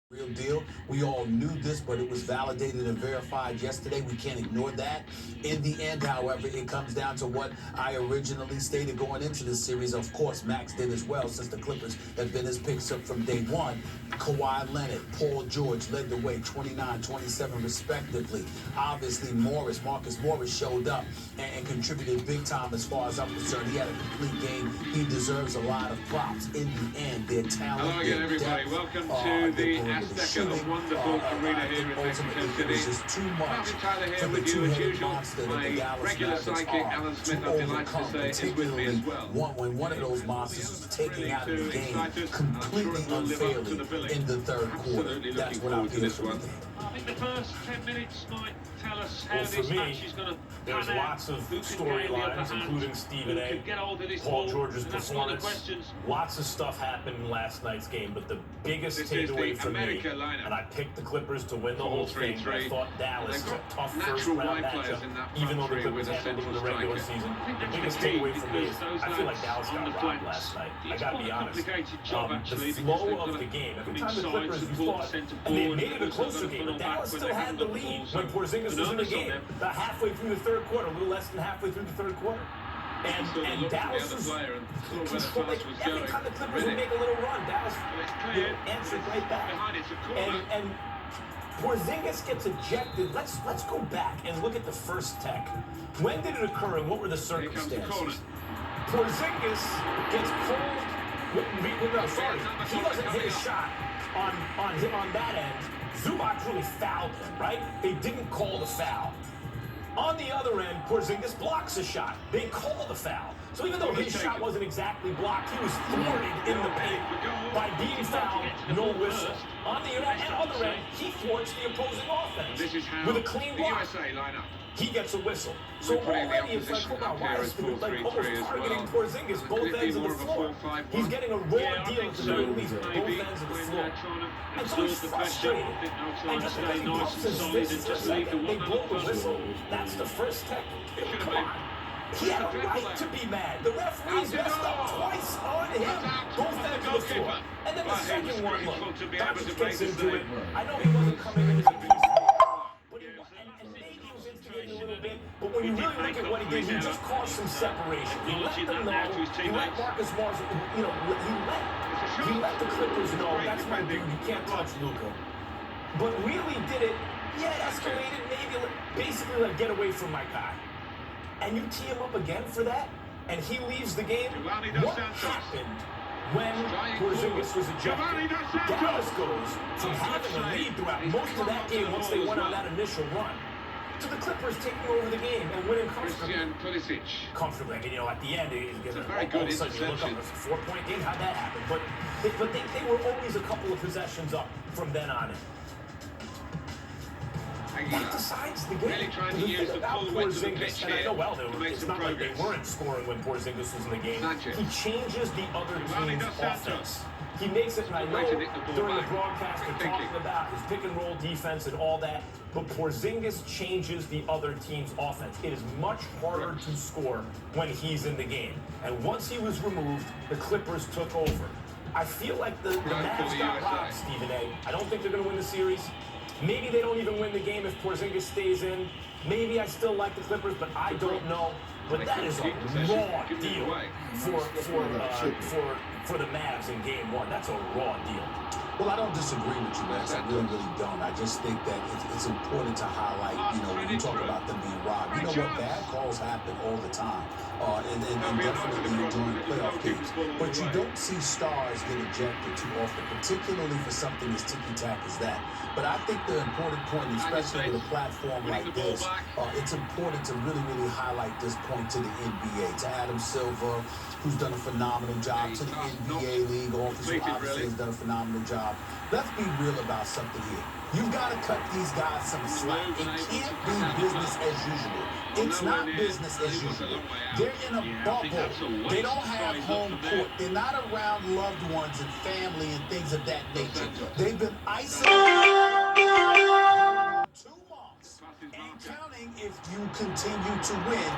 Real deal. We all knew this, but it was validated and verified yesterday. We can't ignore that. In the end, however, it comes down to what I originally stated going into this series. Of course, Max did as well, since the Clippers have been his picks up from day one. Kawhi Leonard, Paul George led the way, 29, 27 respectively. Obviously, Marcus Morris showed up and contributed big time as far as I'm concerned. He had a complete game. He deserves a lot of props. In the end, their talent. Hello again, everybody. Welcome to the Azteca, a wonderful arena here in Mexico City. Martin Tyler here with you as usual. My regular sidekick, Alan Smith, I'm delighted to say, is with me as well. When one of those monsters was taken out of the game completely unfairly in the third quarter. That's what I'm here for. I think the first 10 minutes might tell us how this match is going to pan out. There's lots of storylines, including Stephen A., Paul George's performance. Lots of stuff happened in last night's game, but the biggest takeaway for me, and I picked the Clippers to win the whole thing, but I thought Dallas is a tough first-round matchup, even though the Clippers handled it in the regular season. The biggest takeaway for me is I feel like Dallas got robbed last night. I got to be honest. The flow of the game, every time the Clippers, you thought, and they made it a closer game, but Dallas still had the lead when Porzingis was in the game. About halfway through the third quarter, a little less than halfway through the third quarter. And Dallas was controlling every time the Clippers would make a little run. Dallas answered right back. And Porzingis gets ejected. Let's go back and look at the first tech. When did it occur and what were the circumstances? Porzingis gets pulled. He doesn't hit a shot on that end. Zubac really fouled him, right? They didn't call the foul. On the other end, Porzingis blocks a shot. They call the foul. So even though his shot wasn't exactly blocked, he was thwarted in the paint by being fouled, no whistle. On the other end, he thwarts the opposing offense with a clean block. He gets a whistle. So already it's like, come on, why is he like almost targeting Porzingis both ends of the floor? He's getting a raw deal at the very least, both ends of the floor. And so he's frustrated. And just because he bumps his fist for a second, they blow the whistle. That's the first tech. Come on. He had a right to be mad. The referees messed up twice on him, both ends of the floor. And then the second one, look, Doncic gets into it. I know he wasn't coming in as a piece. But when you really look at what he did, he just caused some separation. He let them know. He let Marcus Morris, he let the Clippers know that's my dude. You can't touch Luka. But really did it. Yeah, it escalated. Maybe basically like get away from my guy. And you tee him up again for that, and he leaves the game. What happened when Porzingis was ejected? Dallas goes from having a lead throughout most of that game once they went on that initial run, to the Clippers taking over the game and winning comfortably. Comfortably. I mean, at the end, all of a sudden you look up, it's a 4-point game. How'd that happen? But they were always a couple of possessions up from then on in. That decides the game. The thing about Porzingis, and I know, it's not like they weren't scoring when Porzingis was in the game. He changes the other team's offense. He makes it, and I know during the broadcast they're talking about his pick-and-roll defense and all that, but Porzingis changes the other team's offense. It is much harder to score when he's in the game. And once he was removed, the Clippers took over. I feel like the Mavs got robbed, Stephen A. I don't think they're going to win the series. Maybe they don't even win the game if Porzingis stays in. Maybe I still like the Clippers, but I don't know. But that is a raw deal for the Mavs in Game 1. That's a raw deal. Well, I don't disagree with you, Max. I really don't. I just think that it's important to highlight, when you talk about them being robbed. You know what? Bad calls happen all the time. And definitely during playoff games. But you don't see stars get ejected too often, particularly for something as ticky-tack as that. But I think the important point, especially with a platform like this, it's important to really, really highlight this point to the NBA, to Adam Silver, who's done a phenomenal job, to the NBA League officer, obviously has done a phenomenal job. Let's be real about something here. You've got to cut these guys some slack. It can't be business as usual. It's not business as usual. They're in a bubble. They don't have home court. They're not around loved ones and family and things of that nature. They've been isolated 2 months and counting if you continue to win,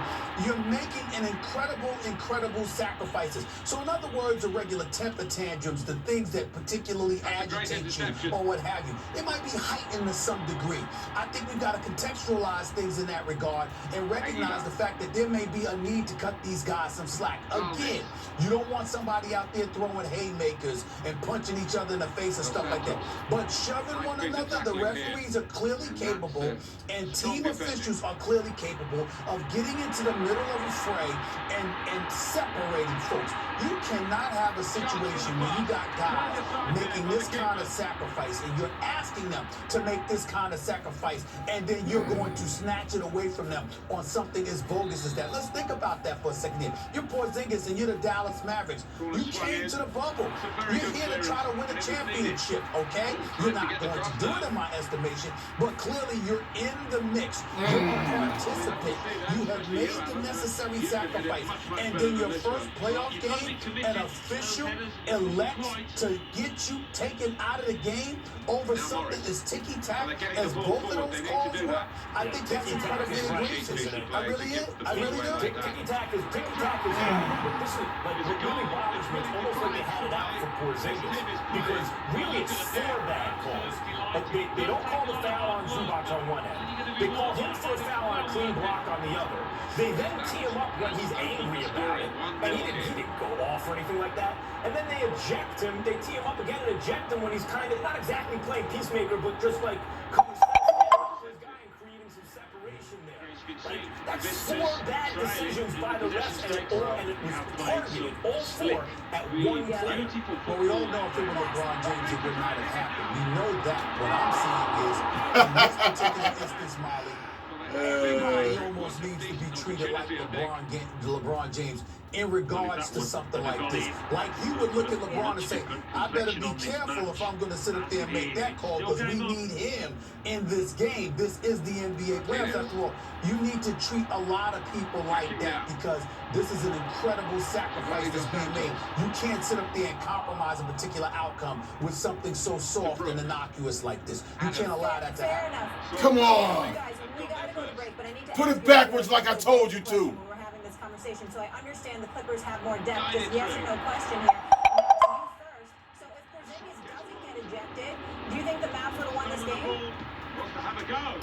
you're making an incredible sacrifices. So in other words, the regular temper tantrums, the things that particularly agitate you or what have you, it might be heightened to some degree. I think we've got to contextualize things in that regard and recognize the fact that there may be a need to cut these guys some slack. Again, you don't want somebody out there throwing haymakers and punching each other in the face and stuff like that. But shoving one another, the referees are clearly capable and team officials are clearly capable of getting into the middle of a fray and separating folks. You cannot have a situation where you got guys making this kind of sacrifice and you're asking them to make this kind of sacrifice and then you're going to snatch it away from them on something as bogus as that. Let's think about that for a second here. You're Porzingis and you're the Dallas Mavericks. You came to the bubble. You're here to try to win a championship, okay? You're not going to do it in my estimation, but clearly you're in the mix. You're a participant. You have made the necessary sacrifice. And then your first playoff game, an official elects to get you taken out of the game over something as ticky-tack as both of those calls were. I think that's incredibly egregious. I really do. Ticky-tack is but this is like what really bothers me. It's almost like they had it out for Porzingis because really it's 4 bad calls. They don't call the foul on Zubac on one end. They call him for a foul on a clean block on the other. They then tee him up when he's angry about it, and he didn't go off or anything like that. And then they eject him. They tee him up again and eject him when he's kind of not exactly playing peacemaker, but just like coming to his guy and creating some separation there. Like, that's 4 bad decisions by the refs, and it was targeted, all 4 at one play. Well, we all know if it was LeBron James, it would not have happened. We know that. What I'm saying is, in this particular instance, Molly, everybody almost needs to be treated like LeBron James in regards to something like this. Like you would look at LeBron and say, I better be careful if I'm going to sit up there and make that call because we need him in this game. This is the NBA playoffs. After all, you need to treat a lot of people like that because this is an incredible sacrifice that's being made. You can't sit up there and compromise a particular outcome with something so soft and innocuous like this. You can't allow that to happen. Come on. Put it backwards like I told you to. So I understand the Clippers have more depth. Just yes or no question here. And that's you first. So if Porzingis doesn't get ejected, do you think the Mavs would have won this game? Wants to have a go.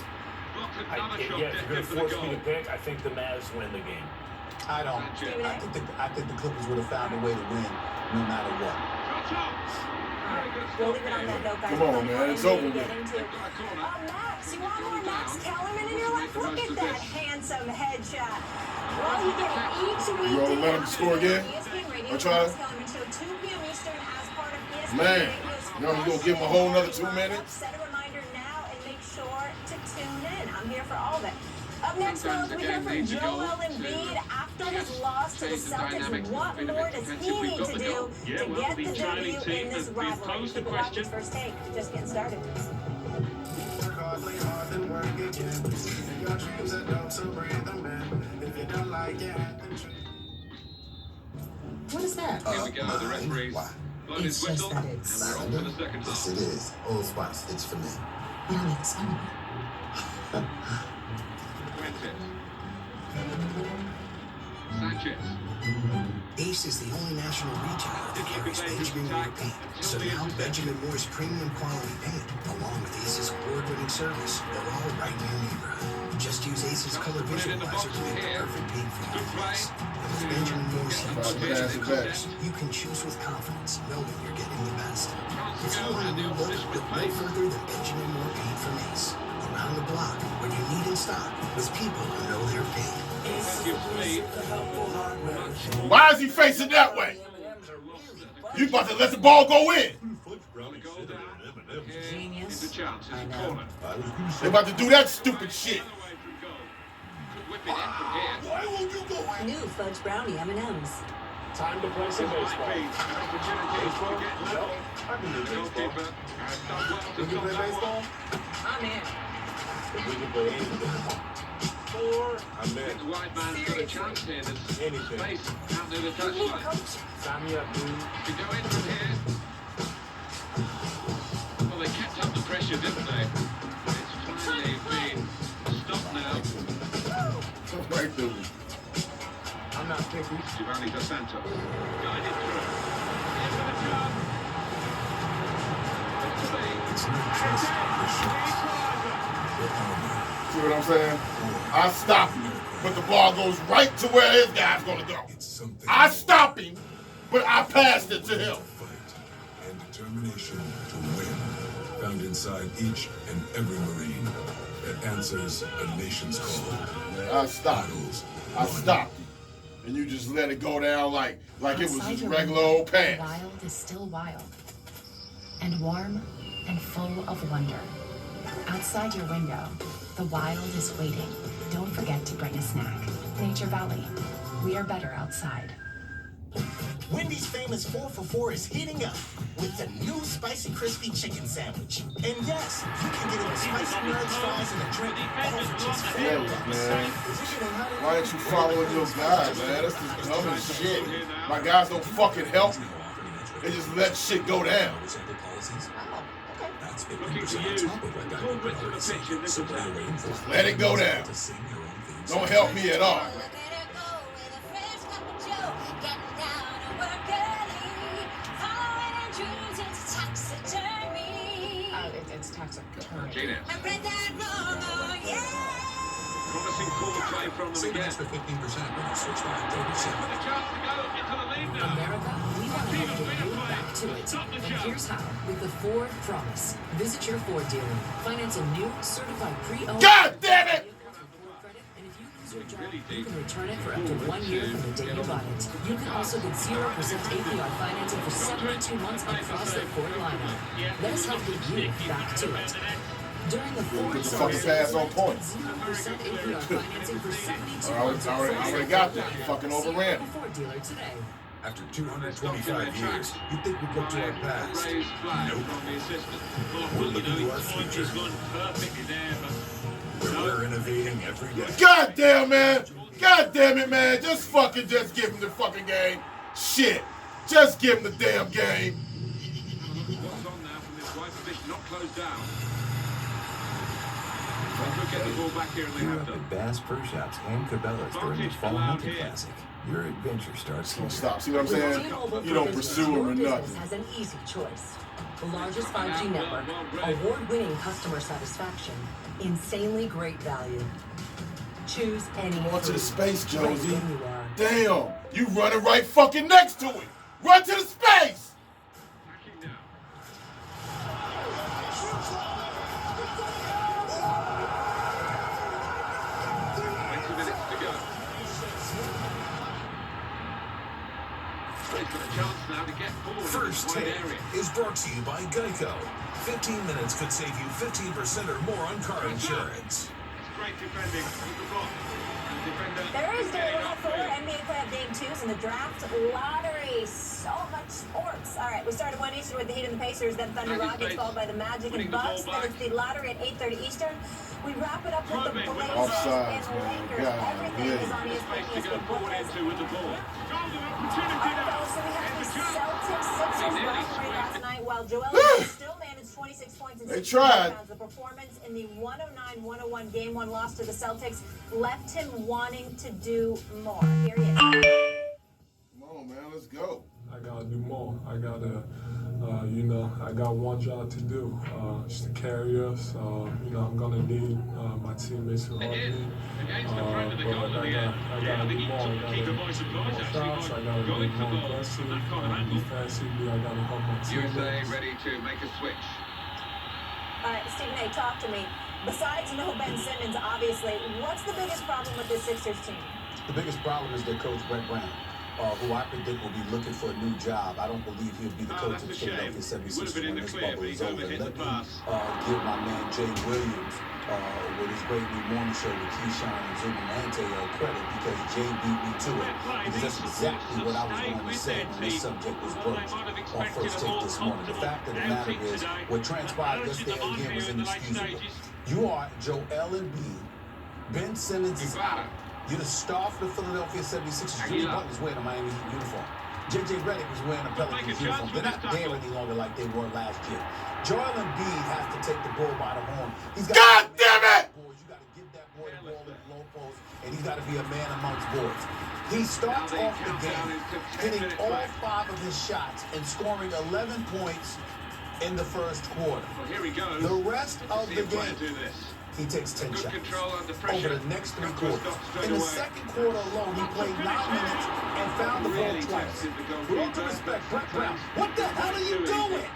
If you're going to force me to pick, I think the Mavs win the game. I don't. I think the Clippers would have found a way to win no matter what. We'll leave it on that note, guys. Come on, man. It's over with. Max, you want more Max Kellerman in your life? Look at that handsome headshot. Well, you get it each week. You want to let him score again? I'm trying. Man, you know, you're going to give him a whole another 2 minutes? Set a reminder now and make sure to tune in. I'm here for all of it. Up next, fellas, we hear from Joel Embiid after his loss to the Celtics. What more does he need to do to get the W in this rivalry? Keep watching First Take. Just getting started. What is that? Here we go, the referees. It's just that it's... Yes, it is. Old Spice, it's for me. Yeah, it's funny. Sanchez. Ace is the only national retailer that carries Benjamin Moore paint. So now Benjamin Moore's premium quality paint, along with Ace's award-winning service, are all right in your neighborhood. Just use Ace's color visualizer to make the perfect paint for your place. And with Benjamin Moore's colors, you can choose with confidence, knowing you're getting the best. If you want a new look no further than Benjamin Moore paint from Ace. Around the block, where you need in stock, with people who know their paint. Why is he facing that way? You about to let the ball go in. Genius. I know. They about to do that stupid shit. New Fudge Brownie M&M's. Time to play some baseball. Baseball? No. I can do baseball. Can you play baseball? I'm in. We can play anything. I'm in. The wide man's got a chance here. There's Anything. space out near the touchline. Sign me up, dude. To go in from here. Well, they kept up the pressure, didn't they? It's finally been stopped now. Giovanni Dos Santos. Guided through. Here for the job. See what I'm saying? I stop him, but the ball goes right to where his guy's gonna go. I stop him, but I passed it to him. And determination to win, found inside each and every Marine that answers a nation's call. I stopped him. I stopped him, and you just let it go down like it was just regular old pants. The wild is still wild, and warm, and full of wonder. Outside your window, the wild is waiting. Don't forget to bring a snack. Nature Valley. We are better outside. Wendy's famous 4 for $4 is heating up with the new spicy crispy chicken sandwich. And yes, you can get it with spicy nuggets, fries, and a drink, all for just Yeah, man. Why ain't you following your guy, man? That's just dumb as shit. My guys don't fucking help me. They just let shit go down. Looking to use the full width of the pitch in this attack. Just let it go down. Don't help me at all. It's toxic. Gina. Promising forward play from them again. For 15% when you switch back to A chance to go into the lead now. America, we want to help get you back to it. And here's how. With the Ford Promise. Visit your Ford dealer. Finance a new, certified pre-owned... God damn it! And if you lose your job, you can return it for up to 1 year from the day you bought it. You can also get 0% APR financing for 72 months across the Ford lineup. Let us help get you back to it. During the Ford Fucking pass on point. 0% APR financing for 72 I months. already got that. You fucking overran it. Ford dealer today. After 225 years, you think we'd look to our past? Raised flag Nope. from the assistant. We're looking to our future, He's gone perfectly there, but where we're innovating every day. God damn, man. God damn it, man. Just give him the fucking game. Shit. Just give him the damn game. What's on now from this wide position, not closed down. They could get the ball back here and they You're have up done. at Bass Pro Shops and Cabela's during the Fall Hunting Classic. Your adventure starts here. Stop. See what I'm saying? You don't pursue him or nothing. Has an easy choice. The largest 5G network, award-winning customer satisfaction, insanely great value. Choose any. Run to the space, Right Josie. when you are. Damn. You running right fucking next to it. Run to the space. Backing now. 20 minutes to go. He's got a chance now to get forward First in the wide Take area. is brought to you by Geico. 15 minutes could save you 15% or more on car insurance. Great defending with the block. And the defender Thursday, getting we'll have 4 upfield. NBA playoff game 2s in the draft lottery. So much sports. All right, we started one Eastern with the Heat and the Pacers, then Thunder United Rockets, States followed by the Magic winning and the ball Bucks. Then back. it's the lottery at 8:30 Eastern. We wrap it up with the Probing with Blazers offsides, and man. Lakers. God, Everything yeah. is on ESPN. Space to go ESPN forward Plus. into with the ball. Golden opportunity All right, now. fellas, so we have the Here's the jump. Celtics Sixers They nearly rivalry last squeaked. night, while Joel Embiid still managed 26 points and They 16 tried. rebounds. The performance in the 109-101 Game 1 loss to the Celtics left him wanting to do more. Here he is. Come on, man. Let's go. I gotta do more. I gotta, I got one job to do, just to carry us. I'm gonna need my teammates to help me. Against the front of the goal in the air. I gotta do more. I gotta keep do a voice of more voice, actually, shots. I gotta going be for more goal. aggressive. That kind of angle. Defensively, I gotta help my USA teammates. ready to make a switch. All right, Stephen A., talk to me. Besides no Ben Simmons, obviously, what's the biggest problem with this Sixers team? The biggest problem is their coach, Brett Brown, who I predict will be looking for a new job. I don't believe he'll be the coach of the That's a shame. Philadelphia 76ers He would have been in when the this clear, bubble but is he's over. overhit Let the me pass. give my man Jay Williams with his great new morning show with Keyshawn and Zubamante credit, because Jay beat me to it. Because that's exactly what I was going to say when this subject was broached on First Take this morning. The fact of the matter is, what transpired yesterday again was inexcusable. You are Joel Embiid. Ben Simmons is out. You're the star for the Philadelphia 76ers. Jimmy Butler's wearing a Miami Heat uniform. J.J. Redick was wearing a Pelicans uniform. They're not there any longer like they were last year. Joel Embiid has to take the bull by the horn. He's got God damn it! You got to give that boy the ball in the low post, and he's got to be a man amongst boys. He starts off the game hitting all 5 of his shots and scoring 11 points in the first quarter. Well, here he goes. The rest of the game, he takes 10 shots over the next 3 quarters. In the second quarter alone, he played 9 minutes and found the ball twice. With all due respect, Brett Brown, what the hell are you doing?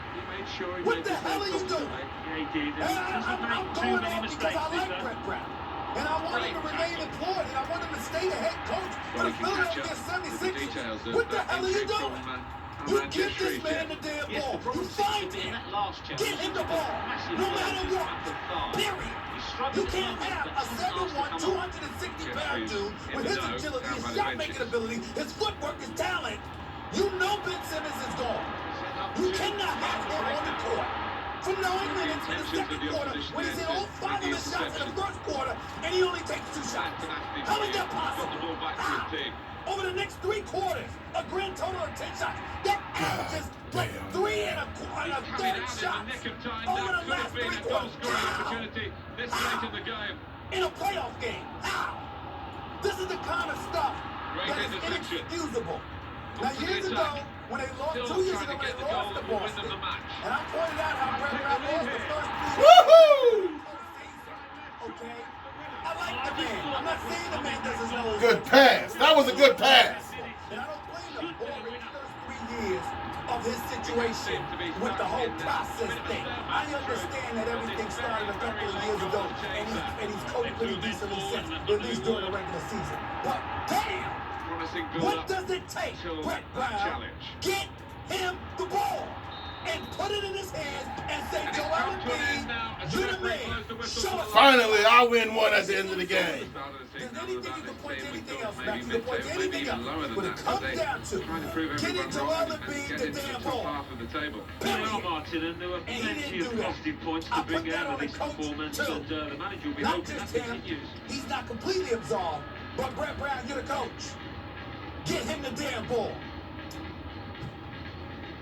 What the hell are you doing? I'm going off because I like Brett Brown. And I want him to remain employed, and I want him to stay the head coach for the Philadelphia 76ers. What the hell are you doing? You give this man the damn ball. You find him. Get him the ball. No matter what. Period. You can't have a 7'1", 260-pound dude with his agility, his shot-making ability, his footwork, his talent. You know Ben Simmons is gone. You cannot have him on the court for 9 minutes in the second quarter when he's hit all 5 of his shots in the first quarter and he only takes 2 shots. How is that possible? How? Over the next 3 quarters, a grand total of 10 shots. That averages like 3 and a third shots over the last 3 quarters. How? In a playoff game. How? This is the kind of stuff that is inexcusable. Now, years ago, when they lost, 2 years ago, when they lost to Boston, and I pointed out how Brett Brown lost the first 3 years. Okay? I like the man. I'm not saying the man doesn't know. Good pass. That was a good pass. And I don't blame him for the first 3 years of his situation with the whole process thing. I understand that everything started a couple of years ago, and he's coached pretty decently since, at least during the regular season. But damn! What does it take, Brett Brown? Get him the ball and put it in his hands and say, Joel Embiid, you're the man. Show us. Finally, I win one at the end of the game. There's anything you can point to anything else, Max. You can point to anything else. But it comes down to getting Joel Embiid the damn ball. Period. And he didn't do that. I put that on the coach, too. Not just him. He's not completely absolved, but Brett Brown, you're the coach. Get him the damn ball.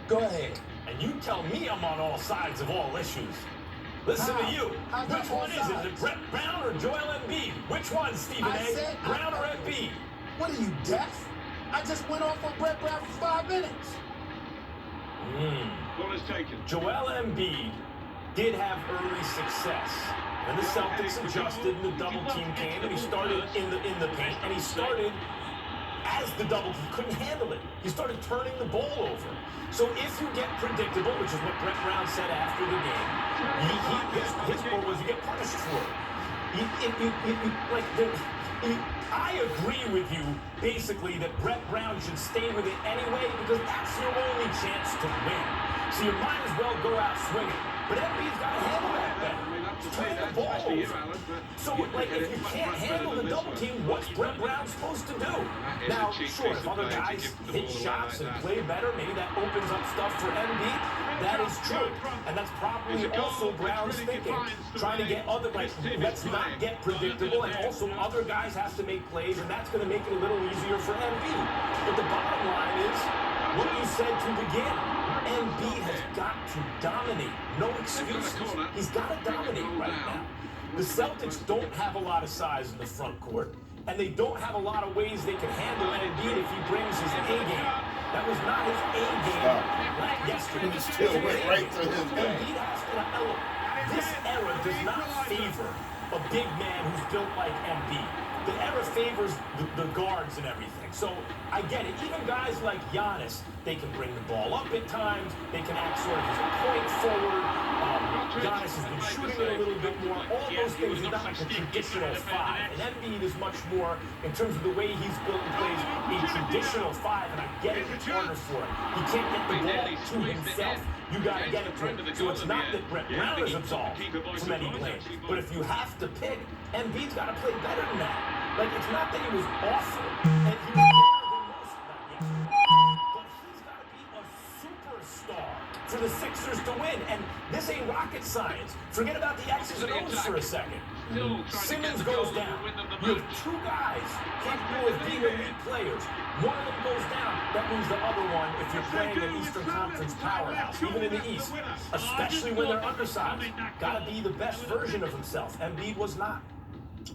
Go ahead. And you tell me I'm on all sides of all issues. Listen to you. Which one is it? Is it Brett Brown or Joel Embiid? Which one, Stephen A? Brown or Embiid? What are you, deaf? I just went off on Brett Brown for 5 minutes. Ball is taken. Joel Embiid did have early success. And the Celtics adjusted and the double team came and he started in the paint and he started as the double team couldn't handle it. He started turning the ball over. So if you get predictable, which is what Brett Brown said after the game, his quote was you get punished for it. I agree with you, basically, that Brett Brown should stay with it anyway because that's your only chance to win. So you might as well go out swinging. But Embiid's got to handle that better. Turn the ball over. So, if you can't handle the double team, what's Brett Brown supposed to do? Now, sure, if other guys hit shots and play better, maybe that opens up stuff for Embiid. That is true. And that's probably also Brown's thinking. Trying to get other, let's not get predictable, and also other guys have to make plays, and that's going to make it a little easier for Embiid. But the bottom line is what you said to begin. Embiid has got to dominate. No excuses. He's got to dominate right now. The Celtics don't have a lot of size in the front court, and they don't have a lot of ways they can handle Embiid if he brings his A game. That was not his A game yesterday. He still went right to his game. Embiid has to, this era does not favor a big man who's built like Embiid. The era favors the guards and everything. So I get it. Even guys like Giannis, they can bring the ball up at times. They can act sort of as a point forward. Giannis has been shooting it a little bit more. All those things are not like a traditional 5. And Embiid is much more, in terms of the way he's built and plays, a traditional 5. And I get it, it's harder for him. He can't get the ball to himself. You got to get it to him. So it's not that Brett Brown is absolved from any blame. But if you have to pick, Embiid's got to play better than that. It's not that he was awful, and he was better than most of that yesterday. But he's got to be a superstar for the Sixers to win. And this ain't rocket science. Forget about the X's and O's for a second. Simmons goes down. You have 2 guys capable of being elite players. One of them goes down. That means the other one, if you're playing an Eastern Conference powerhouse, even in the East, especially when they're undersized, got to be the best version of himself. Embiid was not.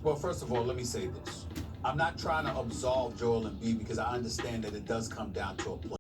Well, first of all, let me say this. I'm not trying to absolve Joel Embiid because I understand that it does come down to a play.